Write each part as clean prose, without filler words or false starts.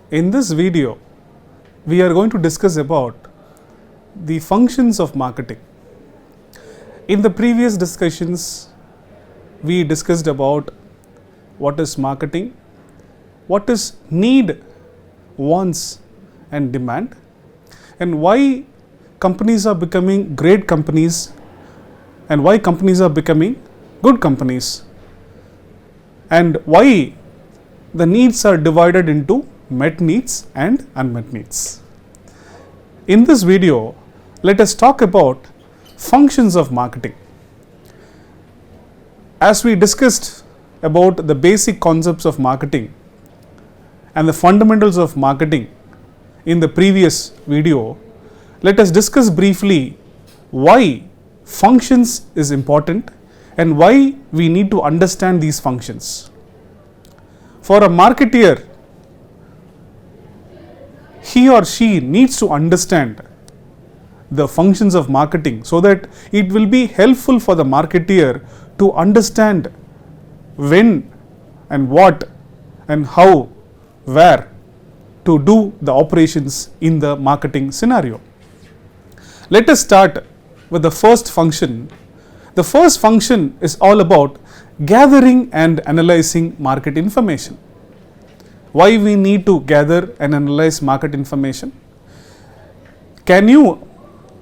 In this video, we are going to discuss about the functions of marketing. In the previous discussions, we discussed about what is marketing, what is need, wants and demand, and why companies are becoming great companies and why companies are becoming good companies, and why the needs are divided into met needs and unmet needs. In this video, let us talk about functions of marketing. As we discussed about the basic concepts of marketing and the fundamentals of marketing in the previous video, let us discuss briefly why functions is important and why we need to understand these functions. For a marketeer, he or she needs to understand the functions of marketing so that it will be helpful for the marketeer to understand when and what and how, where to do the operations in the marketing scenario. Let us start with the first function. The first function is all about gathering and analyzing market information. Why we need to gather and analyze market information? Can you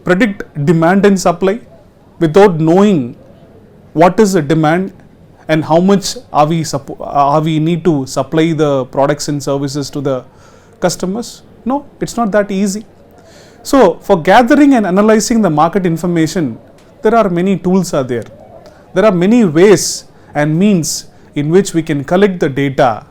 predict demand and supply without knowing what is the demand and how much are we need to supply the products and services to the customers? No, it's not that easy. So for gathering and analyzing the market information, there are many tools are there. There are many ways and means in which we can collect the data.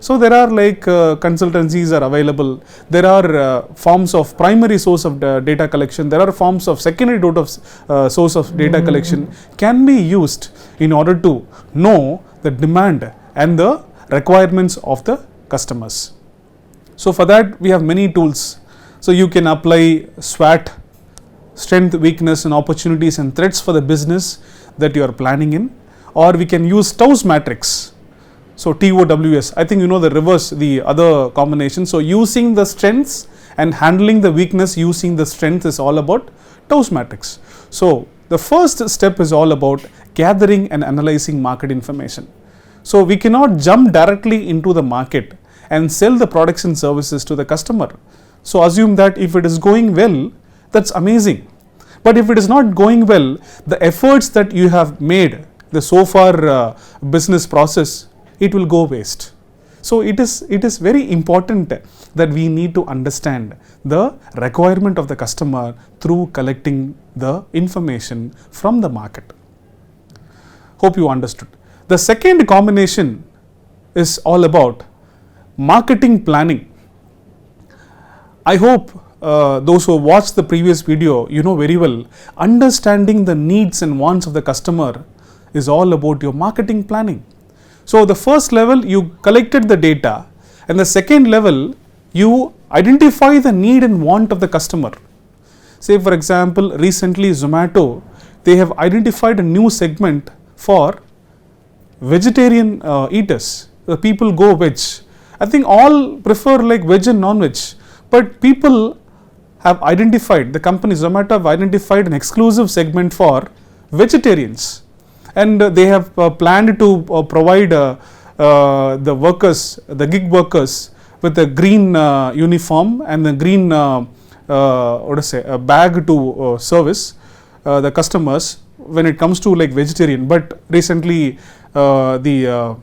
So there are like consultancies are available. There are forms of primary source of data collection. There are forms of secondary source of data collection can be used in order to know the demand and the requirements of the customers. So for that we have many tools. So you can apply SWOT, strength, weakness and opportunities and threats for the business that you are planning in, or we can use TOWS matrix. So TOWS, I think you know the reverse, the other combination. So using the strengths and handling the weakness using the strength is all about TOWS matrix. So the first step is all about gathering and analyzing market information. So we cannot jump directly into the market and sell the products and services to the customer. So assume that if it is going well, that's amazing. But if it is not going well, the efforts that you have made, the so far business process, it will go waste. So it is very important that we need to understand the requirement of the customer through collecting the information from the market. Hope you understood. The second combination is all about marketing planning. I hope those who watched the previous video, you know very well, understanding the needs and wants of the customer is all about your marketing planning. So the first level you collected the data, and the second level you identify the need and want of the customer. Say for example, recently Zomato, they have identified a new segment for vegetarian eaters. The people go veg. I think all prefer like veg and non-veg, but people have identified, the company Zomato have identified an exclusive segment for vegetarians. And they have planned to provide the workers, the gig workers, with a green uniform and the green bag to service the customers when it comes to like vegetarian. But recently the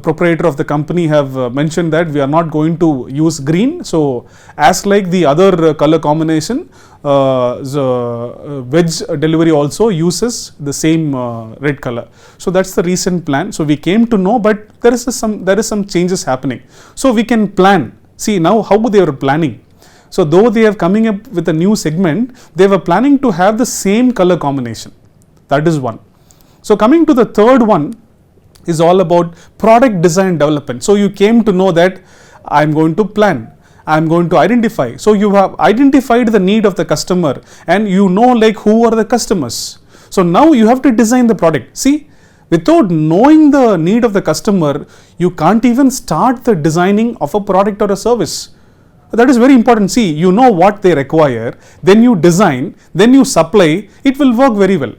proprietor of the company have mentioned that we are not going to use green. So as like the other color combination, the veg delivery also uses the same red color. So that's the recent plan. So we came to know, but there is some changes happening. So we can plan. See now how they are planning. So though they are coming up with a new segment, they were planning to have the same color combination. That is one. So coming to the third one is all about product design development. So you came to know that I am going to plan, I am going to identify. So you have identified the need of the customer and you know like who are the customers. So now you have to design the product. See, Without knowing the need of the customer, you can't even start the designing of a product or a service. That is very important. See, you know what they require, then you design, then you supply, it will work very well.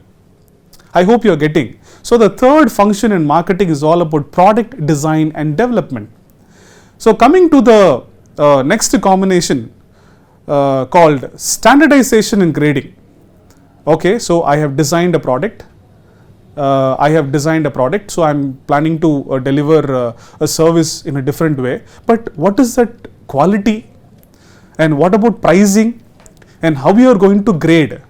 I hope you are getting. So the third function in marketing is all about product design and development. So coming to the next combination called standardization and grading. Okay, so I have designed a product. So I am planning to deliver a service in a different way. But what is that quality? And what about pricing? And how you are going to grade?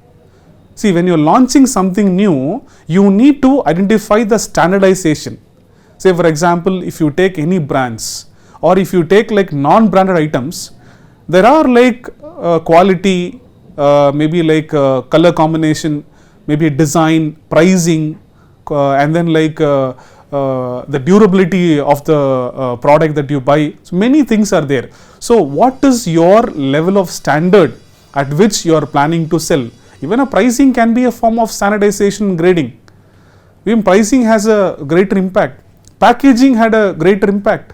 See, when you are launching something new, you need to identify the standardization. Say for example, if you take any brands or if you take like non-branded items, there are like quality, maybe like color combination, maybe design, pricing, and then like the durability of the product that you buy. So many things are there. So what is your level of standard at which you are planning to sell? Even a pricing can be a form of standardization grading. Even pricing has a greater impact. Packaging had a greater impact.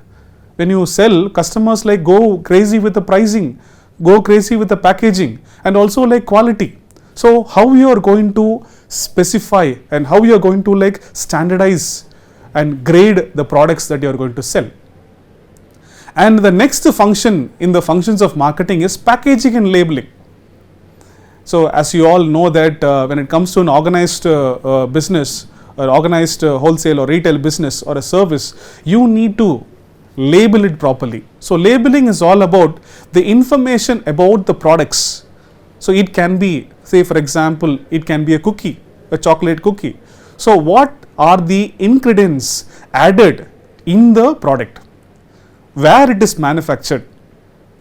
When you sell, customers like go crazy with the pricing, go crazy with the packaging, and also like quality. So how you are going to specify and how you are going to like standardize and grade the products that you are going to sell. And the next function in the functions of marketing is packaging and labeling. So as you all know that when it comes to an organized business or organized wholesale or retail business or a service, you need to label it properly. So labeling is all about the information about the products. So it can be, say for example, it can be a cookie, a chocolate cookie. So what are the ingredients added in the product? Where it is manufactured?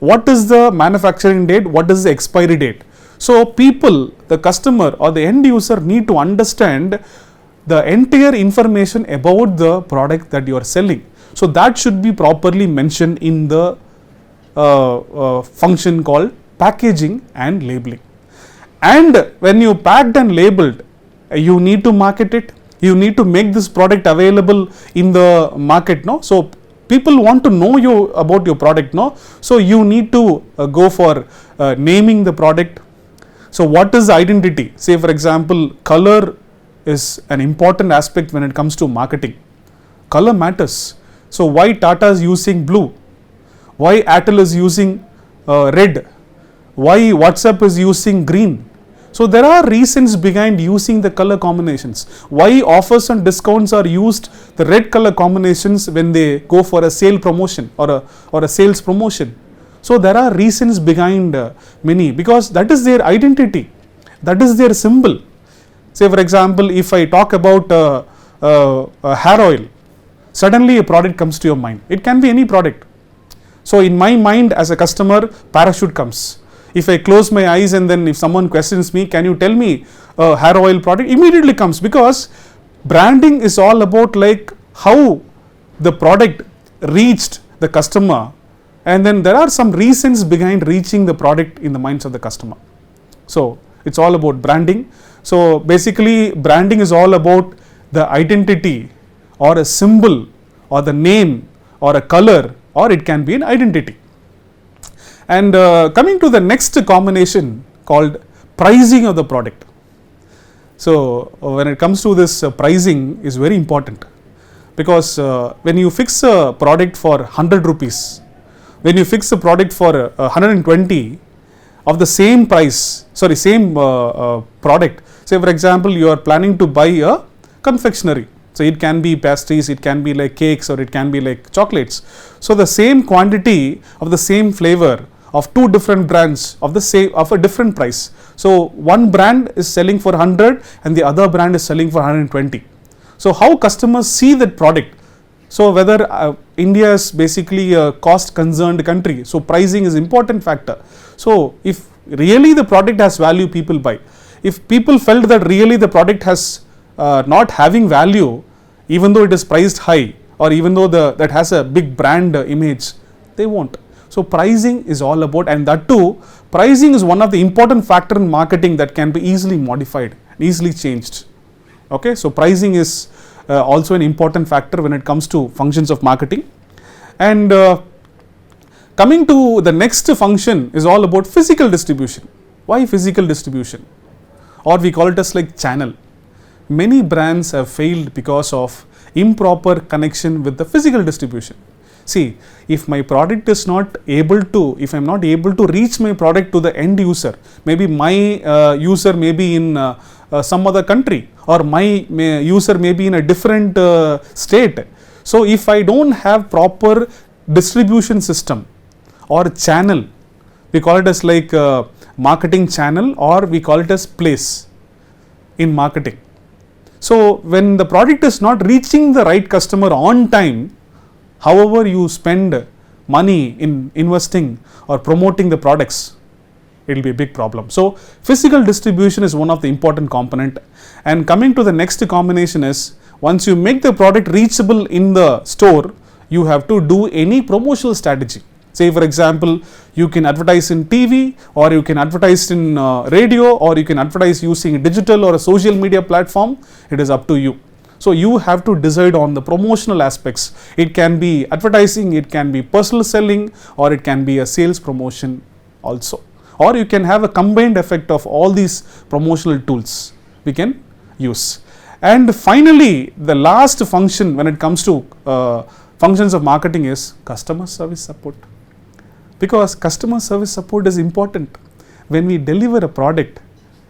What is the manufacturing date? What is the expiry date? So people, the customer or the end user need to understand the entire information about the product that you are selling. So that should be properly mentioned in the function called packaging and labeling. And when you packed and labeled, you need to market it. You need to make this product available in the market. No, so people want to know you about your product. No, so you need to go for naming the product. So what is identity? Say for example, color is an important aspect when it comes to marketing. Color matters. So why Tata is using blue? Why Airtel is using red? Why WhatsApp is using green? So there are reasons behind using the color combinations. Why offers and discounts are used the red color combinations when they go for a sale promotion or a sales promotion. So there are reasons behind many, because that is their identity, that is their symbol. Say for example, if I talk about hair oil, suddenly a product comes to your mind. It can be any product. So in my mind as a customer, Parachute comes. If I close my eyes and then if someone questions me, can you tell me a hair oil product? Immediately comes, because branding is all about like how the product reached the customer, and then there are some reasons behind reaching the product in the minds of the customer. So it's all about branding. So basically branding is all about the identity or a symbol or the name or a color, or it can be an identity. And coming to the next combination called pricing of the product. So when it comes to this, pricing is very important, because when you fix a product for 100 rupees, when you fix a product for 120 of the same price, same product, say for example you are planning to buy a confectionery. So it can be pastries, it can be like cakes, or it can be like chocolates. So the same quantity of the same flavor of two different brands of the same, of a different price. So one brand is selling for 100 and the other brand is selling for 120. So how customers see that product? So whether India is basically a cost concerned country, so pricing is important factor. So if really the product has value, people buy. If people felt that really the product has not having value, even though it is priced high, or even though that has a big brand image, they won't. So pricing is all about, and that too, pricing is one of the important factor in marketing that can be easily modified, easily changed. Okay, so pricing is also an important factor when it comes to functions of marketing. And coming to the next function is all about physical distribution. Why physical distribution? Or we call it as like channel. Many brands have failed because of improper connection with the physical distribution. See, if my product is not able to, if I am not able to reach my product to the end user, maybe my user may be in some other country, or my user may be in a different state. So if I don't have proper distribution system or channel, we call it as like marketing channel, or we call it as place in marketing. So when the product is not reaching the right customer on time, however you spend money in investing or promoting the products, it will be a big problem. So physical distribution is one of the important component. And coming to the next combination is, once you make the product reachable in the store, you have to do any promotional strategy. Say for example, you can advertise in TV, or you can advertise in radio, or you can advertise using digital or a social media platform. It is up to you. So you have to decide on the promotional aspects. It can be advertising, it can be personal selling, or it can be a sales promotion also. Or you can have a combined effect of all these promotional tools we can use. And finally, the last function when it comes to functions of marketing is customer service support. Because customer service support is important. When we deliver a product,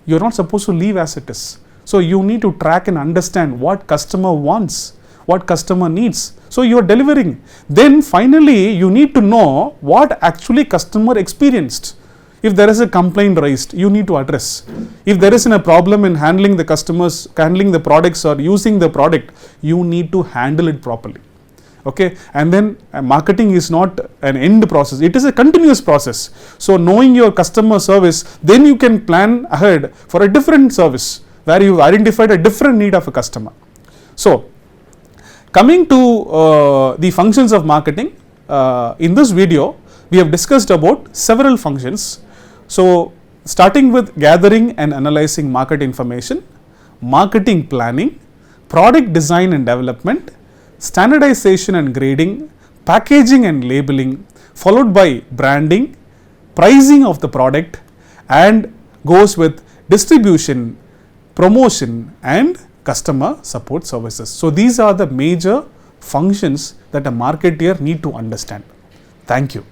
you are not supposed to leave as it is. So you need to track and understand what customer wants, what customer needs. So you are delivering. Then finally, you need to know what actually customer experienced. If there is a complaint raised, you need to address. If there is a problem in handling the customers, handling the products or using the product, you need to handle it properly. Okay, and then marketing is not an end process, it is a continuous process. So knowing your customer service, then you can plan ahead for a different service where you identified a different need of a customer. So coming to the functions of marketing, in this video we have discussed about several functions. So starting with gathering and analyzing market information, marketing planning, product design and development, standardization and grading, packaging and labeling, followed by branding, pricing of the product, and goes with distribution, promotion and customer support services. So these are the major functions that a marketeer need to understand. Thank you.